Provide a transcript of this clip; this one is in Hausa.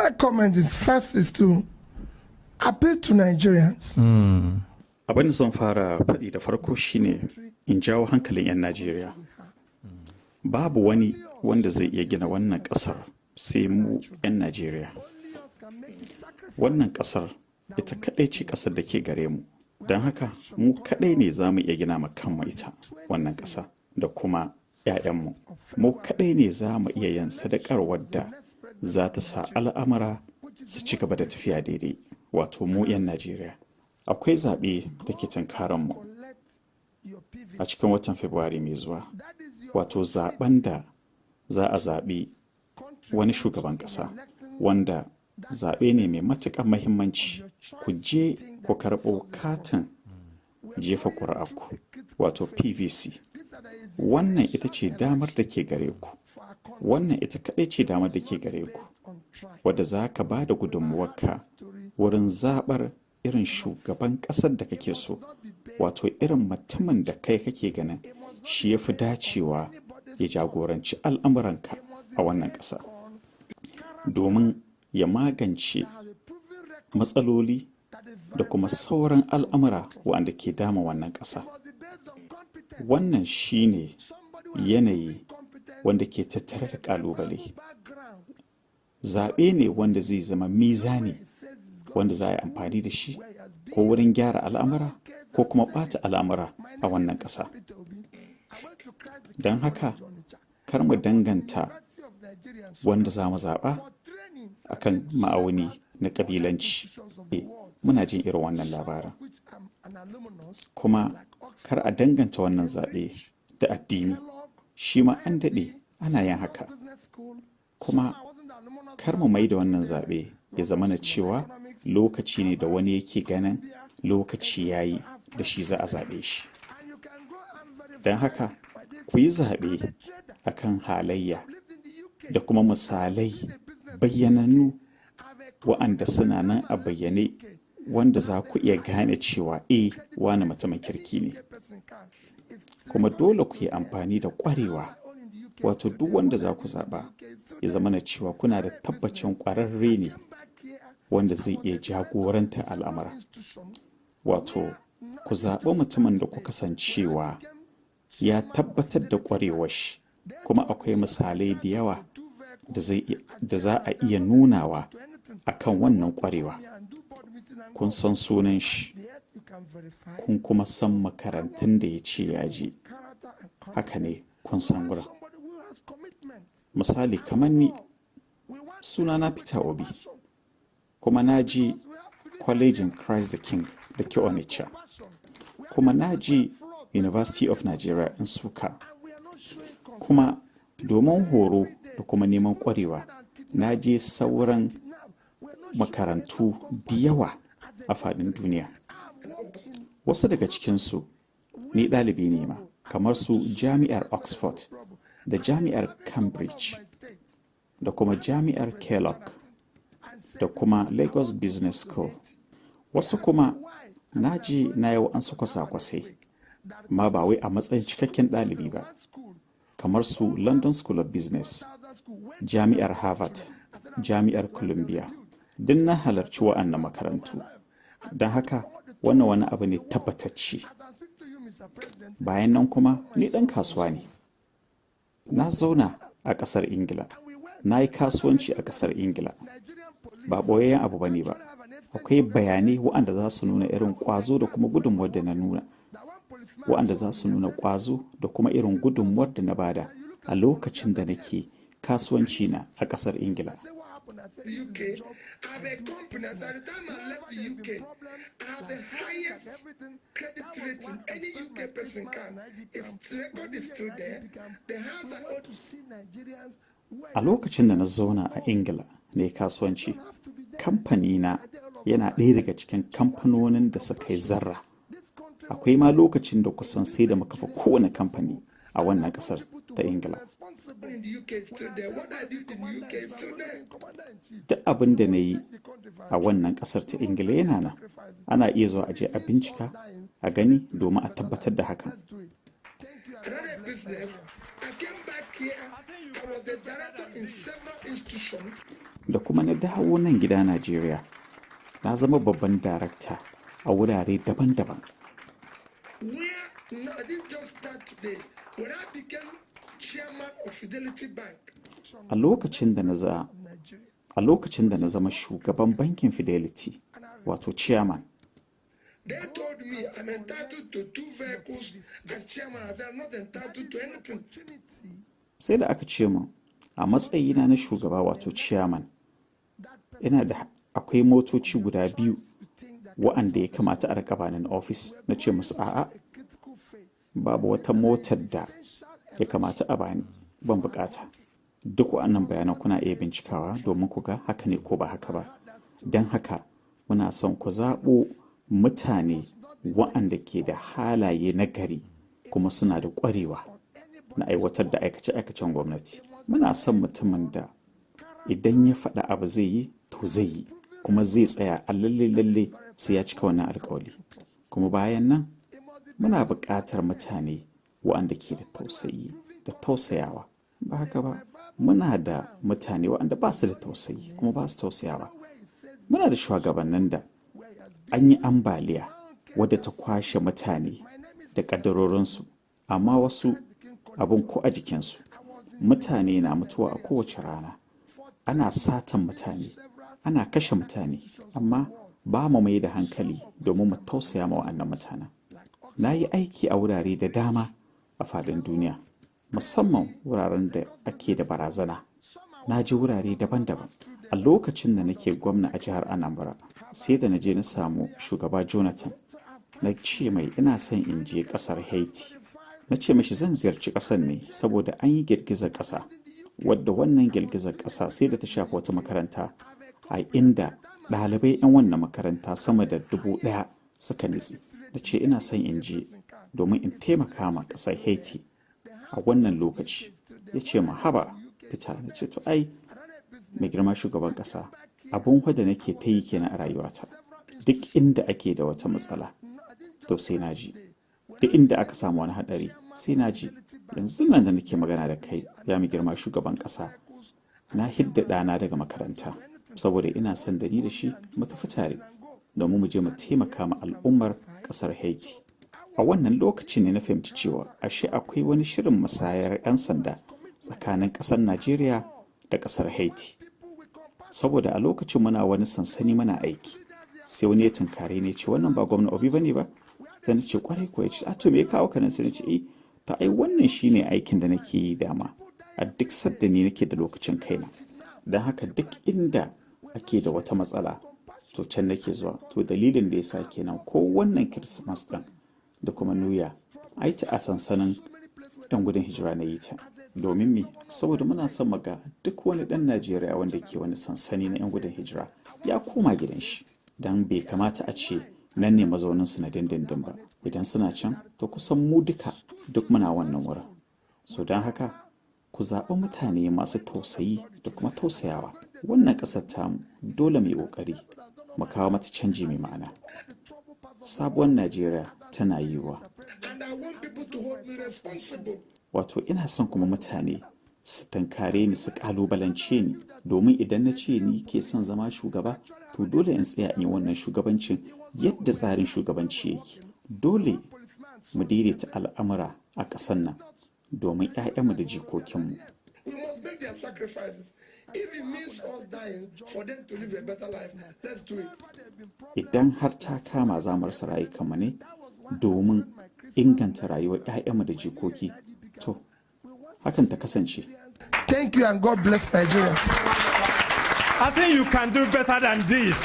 final comment is to appeal to Nigerians. Abin da zan fara faɗi da farko shine in jawo hankalin 'yan Najeriya. Babu wani wanda zai iya gina wannan ƙasar sai mu 'yan Najeriya. Wannan ƙasar ita kaɗai ce ƙasar da ke gare mu. Don haka mu kaɗai ne za mu iya gina ma kanmu ita wannan ƙasa da kuma 'ya'yanmu. Mu kaɗai ne za mu iya yin sadakar wadda za ta sa al'amura su ci gaba da tafiya daidai, wato mu 'yan Najeriya. Akwai zaɓe da ke tunkaranmu a cikin watan Fabrairu mai zuwa, wato zaɓen da za a zaɓi wani shugaban ƙasa, wanda zaɓe ne mai matuƙar mahimmanci. Ku je ku karɓo katin jefa ƙuri'arku, wato PVC. Wannan ita ce damar da ke gare ku. Wannan ita kaɗai ce damar da ke gare ku, wadda za ka ba da gudunmuwarka wurin zaɓar irin shugaban ƙasar da kake so, wato irin mutumin da kai kake ganin shi ya fi dacewa ya jagoranci al'amuranka a wannan ƙasa, domin ya magance matsaloli da kuma sauran al'amura waɗanda ke dama wannan ƙasa. Wannan shi ne yanayi wanda ke tattare da ƙalubale. Zaɓe ne wanda zai zama mizani wanda za a yi amfani da shi ko wurin gyara al'amura ko kuma ɓata al'amura a wannan ƙasa. Don haka, kar mu danganta wanda za mu zaɓa a kan ma'auni na ƙabilanci. Muna jin irin wannan labarin. Kuma kar a danganta wannan zaɓe da addini. Shi ma an daɗe ana yin haka. Kuma kar mu mai da wannan zaɓe ya zama na cewa lokaci ne da wani yake ganin lokaci ya yi da shi za a zaɓe shi. Don haka, ku yi zaɓe a kan halayya da kuma misalai bayyanannu wa'anda suna nan a bayyane, wanda za ku iya gane cewa wani mutumin kirki ne. Kuma dole ku yi amfani da ƙwarewa, wato duk wanda za ku zaɓa ya zama na cewa kuna da tabbacin ƙwararre ne wanda zai iya jagoranta al'amura. Wato, ku zaɓi mutumin da kuka san cewa ya tabbatar da ƙwarewar shi, kuma akwai misalai da yawa da za a iya nunawa a kan wannan ƙwarewa. Kun san sunan shi, kun kuma san makarantun da ya ce ya je. Haka ne, kun san wurin. Misali, kamar ni, sunana Peter Obi, kuma na ji kwalejin Christ the King da ke Onitsha, kuma na ji University of Nigeria in Suka, kuma domin horo da kuma neman ƙwarewa na je sauran makarantu da yawa a faɗin duniya. Wasu daga cikinsu ni ɗalibi ne ma, kamar su Jami'ar Oxford da Jami'ar Cambridge da kuma Jami'ar Kellogg da kuma Lagos Business School. Wasu kuma na ji na yau an su kwasa-kwasai, ma ba wai a matsayin cikakken ɗalibi ba, kamar su London School of Business, Jami'ar Harvard, Jami'ar Columbia. Duk na halarci wa'annan makarantu. Don haka, wannan wani abu ne tabbatacce. Bayan nan kuma, ni ɗan kasuwa ne. Na zauna a ƙasar Ingila. Na yi kasuwanci a ƙasar Ingila. Ba ɓoyayyen abu ba ne ba. Akwai bayanai waɗanda za su nuna irin ƙwazo da kuma gudunmuwar da na nuna. Waɗanda za su nuna ƙwazo da kuma irin gudunmuwar da na bada a lokacin da nake kasuwanci na a ƙasar Ingila. The UK, I have a company as at the time I left the UK, I have the highest credit rating any UK person can. Its record is still there. The Hausa. A lokacin da na zauna a Ingila ne kasuwanci, kamfani na yana ɗaya daga cikin kamfanonin da suka yi zarra. Akwai ma lokacin da kusan sai da muka fi kowane kamfani a wannan ƙasar ta Ingila. Duk abin da na yi a wannan ƙasar ta Ingila yana nan. Ana iya zuwa a je a bincika, a gani domin a tabbatar da hakan. da kuma na dawo nan gida Najeriya, na zama babban darakta a wurare daban-daban. No, I didn't just start today. When I became chairman of Fidelity Bank. A lokacin da na zama shugaban bankin Fidelity, wato chairman. They told me I'm entitled to 2 vehicles as chairman, as I'm not entitled to anything. Sai da aka ce min a matsayina na shugaba wato chairman, akwai motoci guda 2 wa'anda ya kamata a raka banin ofis. Na ce musu a'a, babu wata motar da ya kamata a bani, ban bukata. Duk wa'annan bayanan kuna iya bincikawa domin ku ga haka ne ko ba haka ba. Don haka muna son ku zaɓo mutane wa'anda ke da halaye na gari kuma suna da ƙwarewa na aiwatar da aikace-aikacen gwamnati. Muna son mutumin da idan ya faɗa abu zai yi to zai yi, kuma zai tsaya a lalle sai ya cika wannan alƙawari. Kuma bayan nan muna buƙatar mutane waɗanda ke da tausayi da tausayawa. Ba haka ba, muna da mutane waɗanda ba su da tausayi kuma ba su tausayawa. Muna da shugabannin da an yi ambaliya wadda ta kwashe mutane da ƙaddarorinsu, amma wasu abin ko a jikinsu. Mutane na mutuwa a kowace rana, ana satan mutane, ana kashe mutane, amma ba mu mai da hankali domin mu tausaya ma wa'annan mutanen. Na yi aiki a wurare da dama a faɗin duniya, musamman wuraren da ake da barazana. Na je wurare daban-daban. A lokacin da nake gwamna a jihar Anambra, sai da na je na samu shugaba Jonathan. Na ce mai ina son in je ƙasar Haiti. Na ce mashi zan ziyarci ƙasar ne saboda an yi girgizar ƙasa, wadda wannan girgizar ƙasa sai da ta shafi wata makaranta, a inda ɗalibai 'yan wannan makaranta sama da 1,000 suka nitse. Na ce ina son in je domin in taimaka ma ƙasar Haiti a wannan lokaci. Ya ce ma haba Peter. Na ce to ai mai girma shugaban ƙasa, abun da nake ta yi kenan a rayuwata. Duk inda ake da wata matsala to sai na ji, duk inda aka samu wani haɗari sai na ji. Yanzu nan da nake magana da kai ya mai girma shugaban ƙasa, na hidda ɗana daga makaranta saboda ina son da ni da shi mu tafi tare domin mu je mu taimaka ma al'ummar ƙasar Haiti. A wannan lokacin ne na fahimci cewa ashe akwai wani shirin musayar 'yan sanda tsakanin ƙasar Najeriya da ƙasar Haiti. Saboda a lokacin muna wani sansani muna aiki, sai wani ya tunkare ne ce wannan ba gwamna Obi bane ba? Sai na ce kwarai ko. Ya ce a to me ya kawo ka nan? Sai na ce ta ai wannan shine aikin da nake yi dama a duk sadda ni nake da lokacin kaina. Don haka duk inda ake da wata matsala to can nake zuwa. To dalilin da yasa kenan ko wannan Christmas din da kuma New Year ai ta a sansanin ɗan gudun hijira na yi ta. Domin me? Saboda muna son maga duk wani ɗan Najeriya wanda ke wani sansani na 'yan gudun hijira ya koma gidan shi. Dan bai kamata a ce nan ne mazauninsu na dindindin ba. Idan suna can to kusan mu duka duk muna wannan wurin. So don haka ku zaɓi mutane masu tausayi da kuma tausayawa. Wannan ƙasar tamu dole mai ƙoƙari mu kawo mata canji mai ma'ana. Sabuwar Najeriya tana yiwuwa. Wato ina son kuma mutane su tankare ni, su ƙalubalance ni, domin idan na ce ni ke son zama shugaba to dole in tsaya in yi wannan shugabancin yadda tsarin shugabanci yake. Dole mu daidaita al'amura a ƙasar nan domin 'ya'yanmu da jikokinmu. We must make their sacrifices. If it means us dying for them to live a better life, let's do it. Idan har ta kama za mu rasa rayukanmu ne domin inganta rayuwar 'ya'yanmu da jikoki, to hakan ta kasance. Thank you and God bless Nigeria. I think you can do better than this.